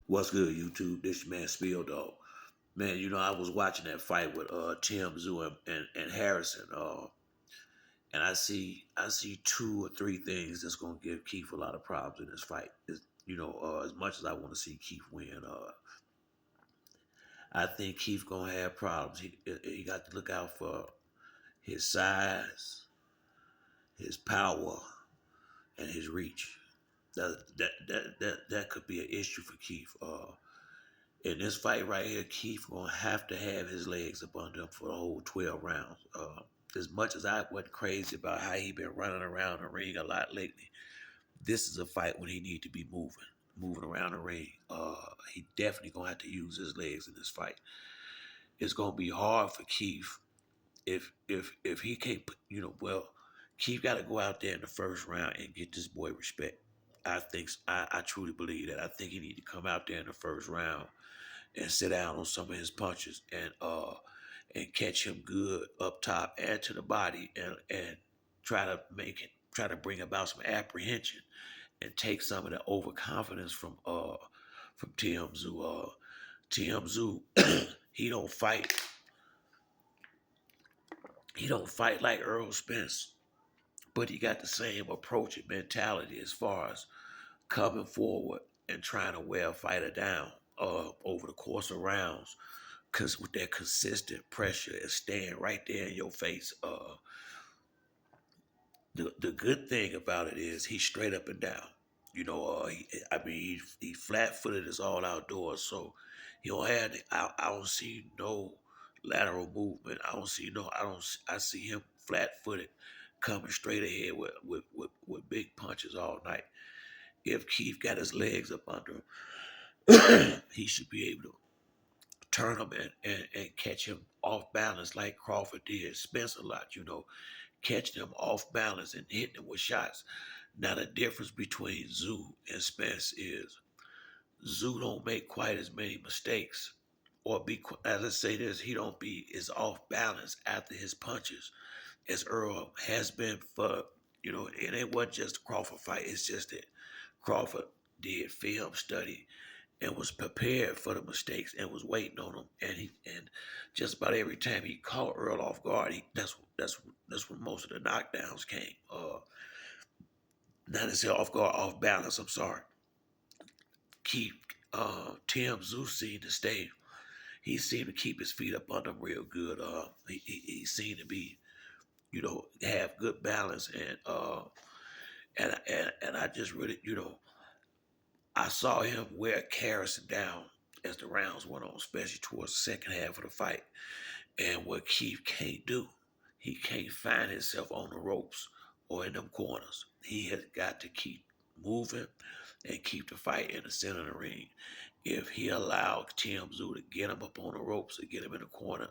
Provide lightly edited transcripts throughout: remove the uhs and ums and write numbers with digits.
What's good, YouTube? This your man Spill Dog. Man, I was watching that fight with Tymzu and Harrison, and I see two or three things that's gonna give Keith a lot of problems in this fight. As much as I want to see Keith win, I think Keith gonna have problems. He got to look out for his size, his power, and his reach. That could be an issue for Keith. In this fight right here, Keith gonna have to have his legs up under him for the whole 12 rounds. As much as I wasn't crazy about how he been running around the ring a lot lately, this is a fight when he need to be moving around the ring. He definitely gonna have to use his legs in this fight. It's gonna be hard for Keith if he can't. Keith got to go out there in the first round and get this boy respect. I truly believe that. I think he need to come out there in the first round and sit down on some of his punches and catch him good up top and to the body and try to bring about some apprehension and take some of the overconfidence from Tzu. Tzu he don't fight he don't fight like Earl Spence, but he got the same approach and mentality as far as coming forward and trying to wear a fighter down over the course of rounds. Cause with that consistent pressure and staying right there in your face, the good thing about it is he's straight up and down. He flat footed is all outdoors, so he don't have. I don't see no lateral movement. I see him flat footed, coming straight ahead with big punches all night. If Keith got his legs up under him, he should be able to turn him and catch him off balance like Crawford did Spence a lot, catching him off balance and hitting him with shots. Now the difference between Zoo and Spence is Zoo don't make quite as many mistakes, or let's say this, he don't be as off balance after his punches as Earl has been for, and it wasn't just a Crawford fight. It's just that Crawford did film study and was prepared for the mistakes and was waiting on them. And just about every time he caught Earl off guard, that's when most of the knockdowns came. Not necessarily off guard, off balance. I'm sorry. Keep Tim Zeus seemed to stay. He seemed to keep his feet up under him real good. He seemed to be, have good balance and I just really, I saw him wear Harrison down as the rounds went on, especially towards the second half of the fight. And what Keith can't do, he can't find himself on the ropes or in them corners. He has got to keep moving and keep the fight in the center of the ring. If he allowed Tim Zoo to get him up on the ropes or get him in the corner,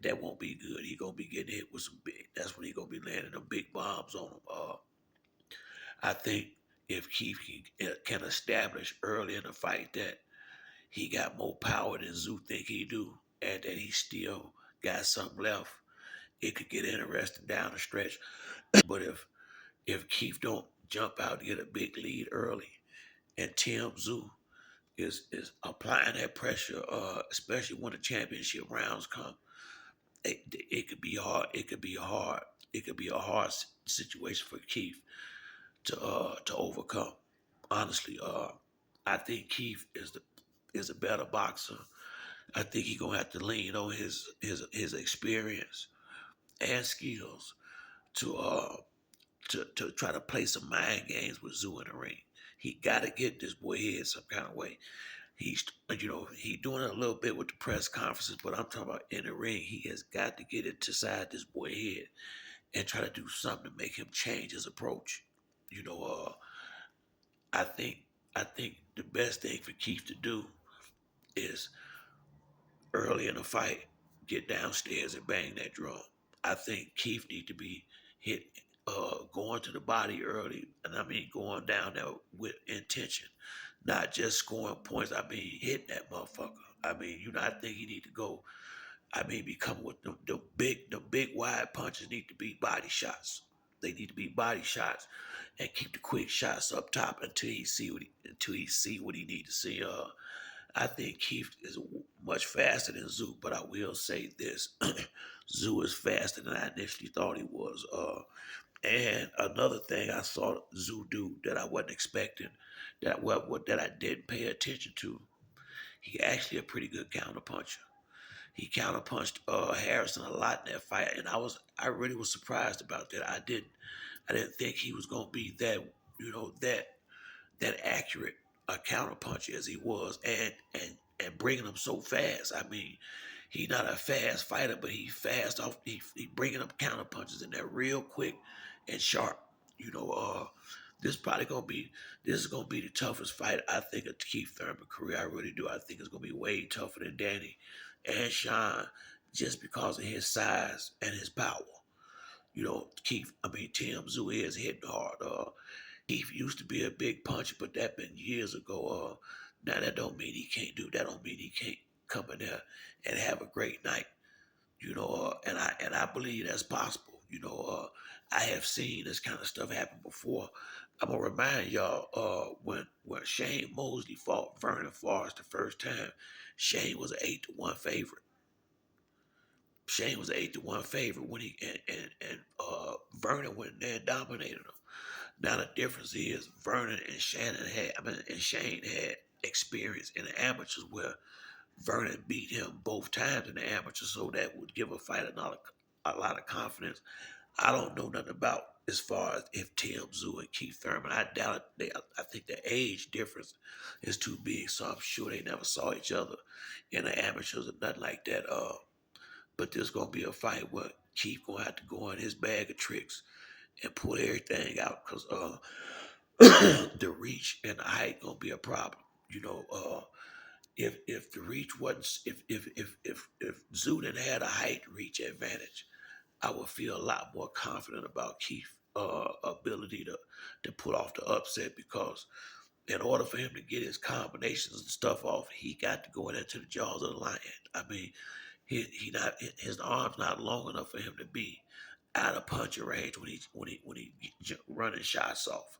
that won't be good. He gonna be getting hit with some big. That's when he gonna be landing them big bombs on him. I think if Keith can establish early in the fight that he got more power than Zoo think he do, and that he still got something left, it could get interesting down the stretch. But if Keith don't jump out and get a big lead early, and Tim Zoo is applying that pressure, especially when the championship rounds come, it could be hard. It could be hard. It could be a hard situation for Keith to overcome. Honestly, I think Keith is a better boxer. I think he's gonna have to lean on his experience and skills to to try to play some mind games with Zoo in the ring. He got to get this boy head some kind of way. He's he doing it a little bit with the press conferences, but I'm talking about in the ring. He has got to get it inside this boy head and try to do something to make him change his approach. You know, uh, I think I think the best thing for Keith to do is early in the fight get downstairs and bang that drum. I think Keith need to be hit going to the body early, and I mean going down there with intention, not just scoring points. I mean hitting that motherfucker. I mean, I think he need to go. I mean, be coming with the big wide punches need to be body shots. They need to be body shots and keep the quick shots up top until he see what he need to see. I think Keith is much faster than Zoo, but I will say this: Zoo is faster than I initially thought he was. And another thing I saw Zoo do that I wasn't expecting, that I didn't pay attention to, he actually a pretty good counterpuncher. He counterpunched Harrison a lot in that fight, and I really was surprised about that. I didn't think he was gonna be that you know that accurate a counterpuncher as he was, and bringing them so fast. I mean, he not a fast fighter, but he fast off. He bringing up counterpunches in there real quick and sharp. You know, this probably gonna be this is gonna be the toughest fight I think of Keith Thurman career. I really do. I think it's gonna be way tougher than Danny and Sean, just because of his size and his power. Tim Zoo is hitting hard. Keith used to be a big puncher, but that been years ago. Now that don't mean he can't do that. Don't mean he can't come in there and have a great night. And I believe that's possible. I have seen this kind of stuff happen before. I'm gonna remind y'all, when Shane Mosley fought Vernon Forrest the first time, Shane was an 8-1 favorite. Shane was an 8-1 favorite when Vernon went in there and dominated him. Now the difference is Vernon and Shane had experience in the amateurs where Vernon beat him both times in the amateurs, so that would give a fighter a lot of confidence. I don't know nothing about as far as if Tim Zoo and Keith Thurman. I doubt it. I think the age difference is too big, so I'm sure they never saw each other in the amateurs or nothing like that. But there's gonna be a fight where Keith gonna have to go in his bag of tricks and pull everything out because the reach and the height gonna be a problem. If the reach wasn't if Zoo didn't had a height reach advantage, I would feel a lot more confident about Keith's ability to pull off the upset because in order for him to get his combinations and stuff off, he got to go into the jaws of the lion. I mean, his arm's not long enough for him to be out of punching range when he running shots off.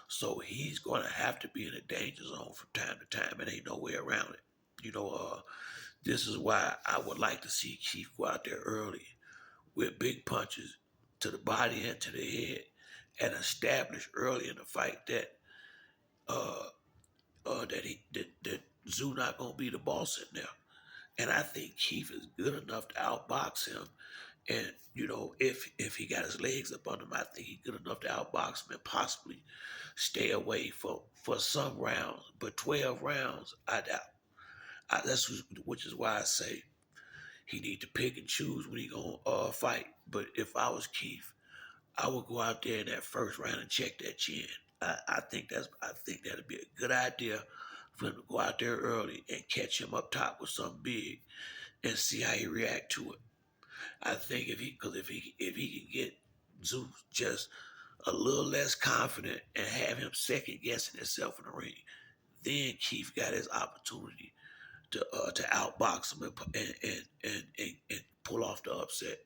So he's going to have to be in a danger zone from time to time, and ain't no way around it. This is why I would like to see Keith go out there early with big punches to the body and to the head, and establish early in the fight uh, that Zoo not gonna be the boss in there. And I think Keith is good enough to outbox him. And if he got his legs up under him, I think he's good enough to outbox him and possibly stay away for some rounds. But 12 rounds, I doubt. Which is why I say he need to pick and choose when he gonna fight. But if I was Keith, I would go out there in that first round and check that chin. I think that'd be a good idea for him to go out there early and catch him up top with something big and see how he react to it. I think if he can get Zeus just a little less confident and have him second guessing himself in the ring, then Keith got his opportunity to outbox him and pull off the upset.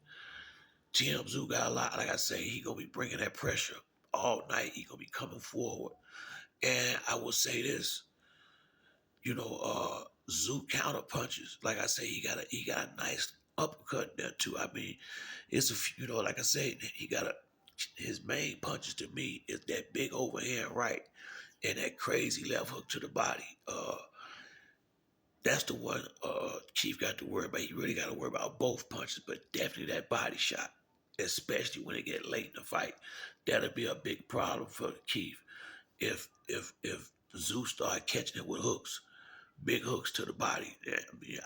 Tim Zoo got a lot, like I say, he gonna be bringing that pressure all night. He gonna be coming forward, and I will say this, Zoo counter punches. Like I say, he got a nice uppercut there too. I mean, like I said, his main punches to me is that big overhand right and that crazy left hook to the body. That's the one Chief got to worry about. He really got to worry about both punches, but definitely that body shot, especially when it get late in the fight. That'll be a big problem for Keith if Zeus start catching it with hooks, big hooks to the body. Yeah, I mean,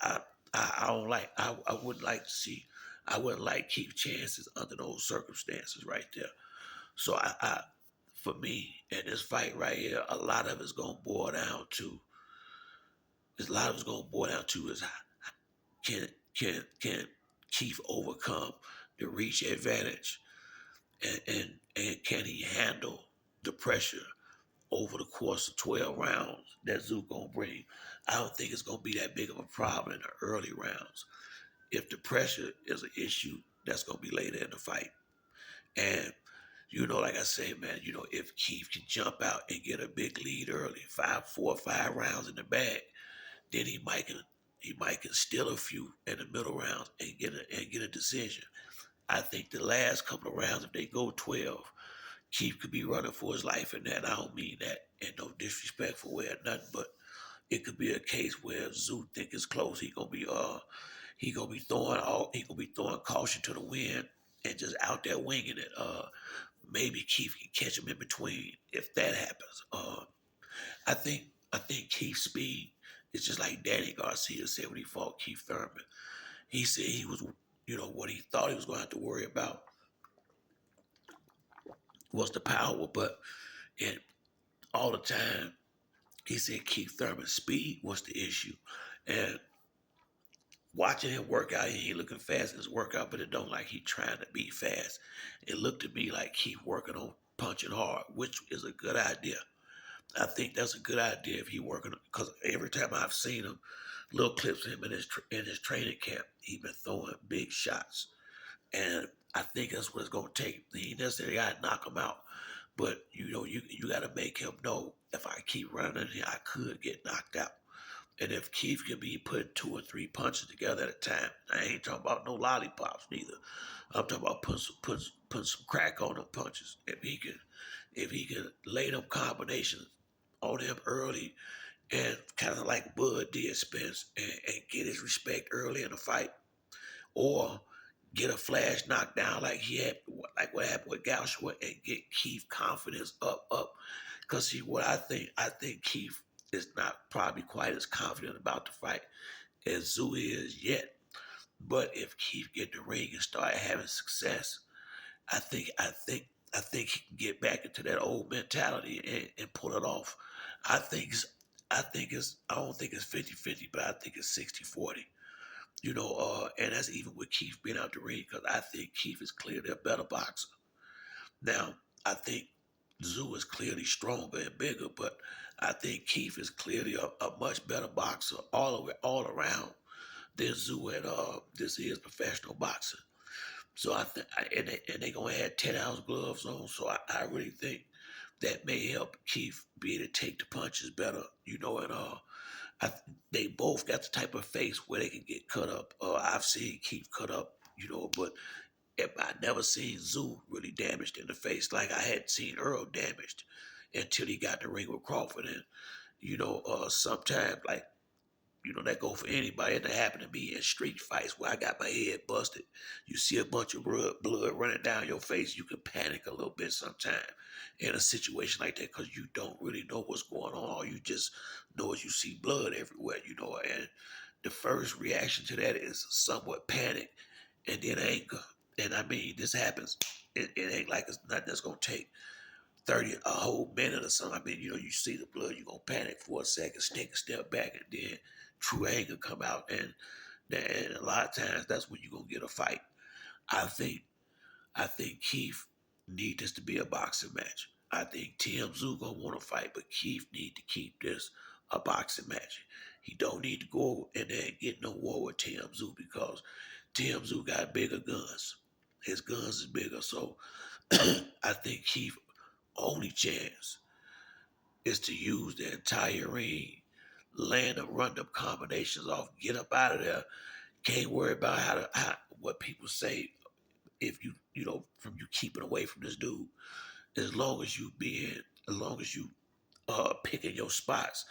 I don't like. I wouldn't like to see. I wouldn't like Keith chances under those circumstances right there. So for me, in this fight right here, a lot of it's gonna boil down to. A lot of it's gonna boil down to is can can Keith overcome the reach advantage and can he handle the pressure over the course of 12 rounds that Zoo gonna bring? I don't think it's gonna be that big of a problem in the early rounds. If the pressure is an issue, that's gonna be later in the fight. And Like I say, man, if Keith can jump out and get a big lead early, 4 or 5 rounds in the bag, then he might can steal a few in the middle rounds and get a decision. I think the last couple of rounds, if they go 12, Keith could be running for his life in that. I don't mean that in no disrespectful way or nothing, but it could be a case where Zoo think it's close. He gonna be throwing caution to the wind and just out there winging it. Maybe Keith can catch him in between if that happens. I think I think Keith's speed is just like Danny Garcia said when he fought Keith Thurman. He said he was, what he thought he was going to have to worry about was the power, but and all the time he said Keith Thurman's speed was the issue, and watching him work out, he ain't looking fast in his workout, but it don't like he trying to be fast. It looked to me like he working on punching hard, which is a good idea. I think that's a good idea if he working because every time I've seen him, little clips of him in his training camp, he been throwing big shots, and I think that's what it's gonna take. He ain't necessarily got to knock him out, but you got to make him know if I keep running here, I could get knocked out. And if Keith can be putting 2 or 3 punches together at a time, I ain't talking about no lollipops neither. I'm talking about putting some crack on them punches. If he can lay them combinations on him early and kind of like Bud did Spence and get his respect early in the fight, or get a flash knockdown like he had, like what happened with Joshua, and get Keith confidence up. Cause see what I think Keith is not probably quite as confident about the fight as Zoo is yet. But if Keith get in the ring and start having success, I think he can get back into that old mentality and pull it off. I think it's, I don't think it's 50-50, but I think it's 60-40. And that's even with Keith being out the ring, because I think Keith is clearly a better boxer. Now, I think Zoo is clearly stronger and bigger, but I think Keith is clearly a much better boxer all around than Zoo at this is professional boxing. So I think, and they gonna have 10-ounce gloves on. So I really think that may help Keith be able to take the punches better. And I, they both got the type of face where they can get cut up. I've seen Keith cut up, but I never seen Zoo really damaged in the face like I had seen Earl damaged until he got in the ring with Crawford. And sometimes like that go for anybody. It happened to me in street fights where I got my head busted. You see a bunch of blood running down your face, you can panic a little bit sometimes in a situation like that because you don't really know what's going on. All you just know is you see blood everywhere, and the first reaction to that is somewhat panic and then anger. And I mean, this happens. It ain't like it's nothing that's gonna take 30, a whole minute or something. I mean, you see the blood, you're gonna panic for a second, take a step back, and then true anger come out. And a lot of times that's when you're gonna get a fight. I think I think Keith need this to be a boxing match. I think Tim Zoo gonna want to fight, but Keith need to keep this a boxing match. He don't need to go in there and get no war with Tim Zoo because Tim Zoo got bigger guns. His guns is bigger. So I think Keith only chance is to use the entire ring, land them, run them combinations off, get up out of there. Can't worry about what people say if from you keeping away from this dude. As long as you picking your spots.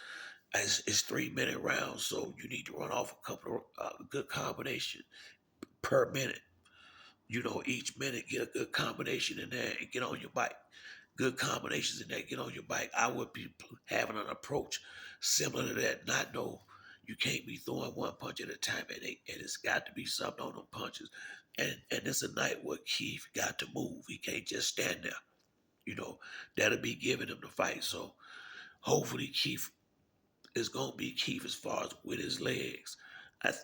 It's 3 minute rounds, so you need to run off a couple of good combination per minute. Each minute get a good combination in there and get on your bike. Good combinations in there, get on your bike. I would be having an approach similar to that. Not know you can't be throwing one punch at a time, and it's got to be something on them punches. And it's a night where Keith got to move. He can't just stand there. You know that'll be giving him the fight. So hopefully Keith is gonna be Keith as far as with his legs.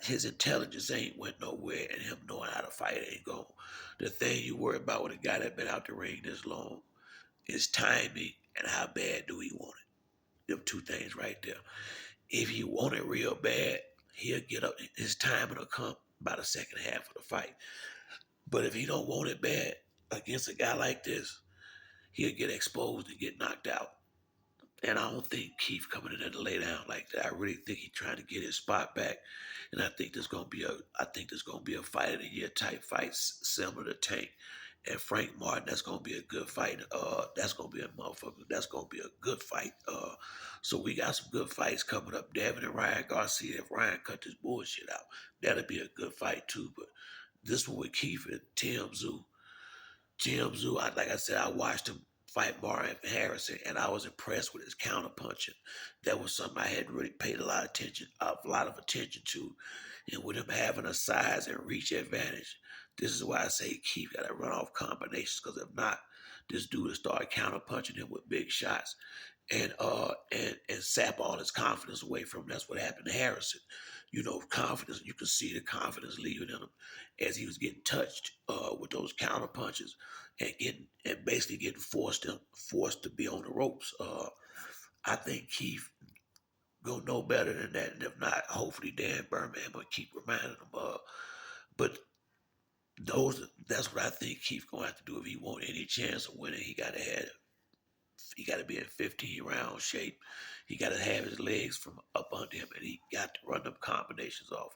His intelligence ain't went nowhere, and him knowing how to fight ain't going. The thing you worry about with a guy that been out the ring this long is timing and how bad do he want it. Them two things right there. If he want it real bad, he'll get up. His timing will come by the second half of the fight. But if he don't want it bad against a guy like this, he'll get exposed and get knocked out. And I don't think Keith coming in there to lay down like that. I really think he's trying to get his spot back. And I think there's gonna be a fight of the year type fight similar to Tank and Frank Martin. That's gonna be a good fight. That's gonna be a motherfucker. That's gonna be a good fight. So we got some good fights coming up. Devin and Ryan Garcia. If Ryan cut this bullshit out, that'll be a good fight too. But this one with Keith and Tim Zoo. Like I said, I watched him fight Marion Harrison, and I was impressed with his counterpunching. That was something I hadn't really paid a lot of attention to. And with him having a size and reach advantage, this is why I say Keith got to run off combinations. Because if not, this dude will start counterpunching him with big shots and sap all his confidence away from him. That's what happened to Harrison. Confidence. You could see the confidence leaving in him as he was getting touched with those counter punches and basically getting forced to be on the ropes. I think Keith gonna know better than that, and if not, hopefully Dan Berman will keep reminding him. But that's what I think Keith gonna have to do if he want any chance of winning. He got to be in 15-round shape. He got to have his legs from up under him, and he got to run them combinations off.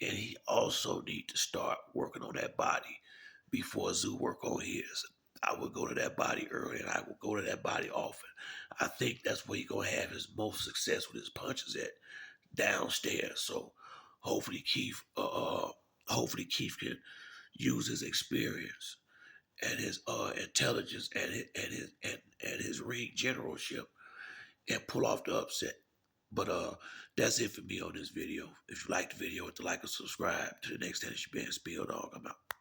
And he also need to start working on that body before Zoo work on his. I would go to that body early, and I will go to that body often. I think that's where he's gonna have his most success with his punches at downstairs. So hopefully Keith can use his experience and his intelligence and his ring generalship and pull off the upset. But that's it for me on this video. If you like the video, hit the like and subscribe. To the next time, it's your man Spill Dog. I'm out.